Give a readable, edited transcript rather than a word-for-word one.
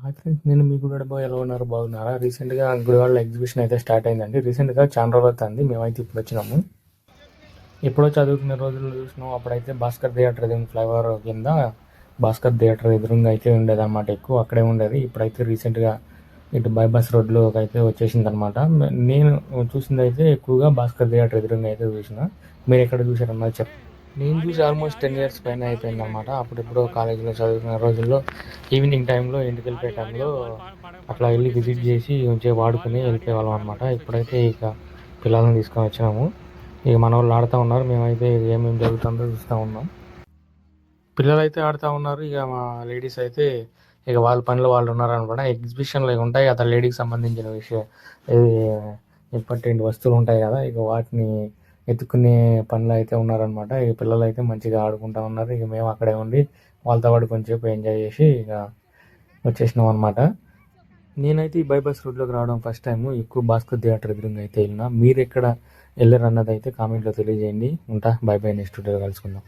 Hi friends, నేను మీ గుడివాడ ఎలా ఉన్నారు, బాగున్నారా? రీసెంట్గా గుడివాడలో ఎగ్జిబిషన్ అయితే స్టార్ట్ అయిందండి. రీసెంట్గా చాలా రోజులు అవుతుంది, మేమైతే ఇప్పుడు వచ్చినాము. ఎప్పుడో చదువుకునే రోజుల్లో చూసినాం. అప్పుడైతే భాస్కర్ థియేటర్ ఫ్లైఓవర్ కింద భాస్కర్ థియేటర్ ఎదురుగా అయితే ఉండేది అనమాట. ఎక్కువ అక్కడే ఉండేది. ఇప్పుడైతే రీసెంట్గా ఇటు బైపాస్ రోడ్లోకి అయితే వచ్చేసింది అనమాట. నేను చూసింది అయితే ఎక్కువగా భాస్కర్ థియేటర్ ఎదురుగా అయితే చూసిన. మీరు ఎక్కడ చూసారన్నది చెప్పండి. నేను చూసి ఆల్మోస్ట్ 10 ఇయర్స్ పైన అయిపోయింది అనమాట. అప్పుడెప్పుడో కాలేజీలో చదువుకునే రోజుల్లో ఈవినింగ్ టైంలో, ఇంటికి వెళ్ళిపోయే టైంలో అట్లా వెళ్ళి విజిట్ చేసి మంచిగా వాడుకుని వెళ్ళిపోయేవాళ్ళం అనమాట. ఇప్పుడైతే ఇక పిల్లల్ని తీసుకొని వచ్చినాము. ఇక మన వాళ్ళు ఆడుతూ ఉన్నారు, మేమైతే ఏమేమి జరుగుతుందో చూస్తూ ఉన్నాం. పిల్లలు అయితే ఆడుతూ ఉన్నారు, ఇక మా లేడీస్ అయితే ఇక వాళ్ళ పనిలో వాళ్ళు ఉన్నారనమాట. ఎగ్జిబిషన్లో ఉంటాయి కదా లేడీకి సంబంధించిన విషయం, ఇది ఇంపార్టెంట్ వస్తువులు ఉంటాయి కదా, ఇక వాటిని ఎత్తుకునే పనిలో అయితే ఉన్నారనమాట. ఇక పిల్లలు అయితే మంచిగా ఆడుకుంటూ ఉన్నారు. ఇక మేము అక్కడే ఉండి వాళ్ళతో పాటు కొంచెంసేపు ఎంజాయ్ చేసి ఇక వచ్చేసినాం అనమాట. నేనైతే ఈ బైపాస్ రోడ్లోకి రావడం ఫస్ట్ టైం. ఎక్కువ భాస్కర్ థియేటర్ ఎదురుగా అయితే వెళ్ళినా. మీరు ఎక్కడ వెళ్ళారు అన్నది అయితే కామెంట్లో తెలియజేయండి. ఉంటా, బై బై, నెక్స్ట్ వీడియోలో కలుసుకుందాం.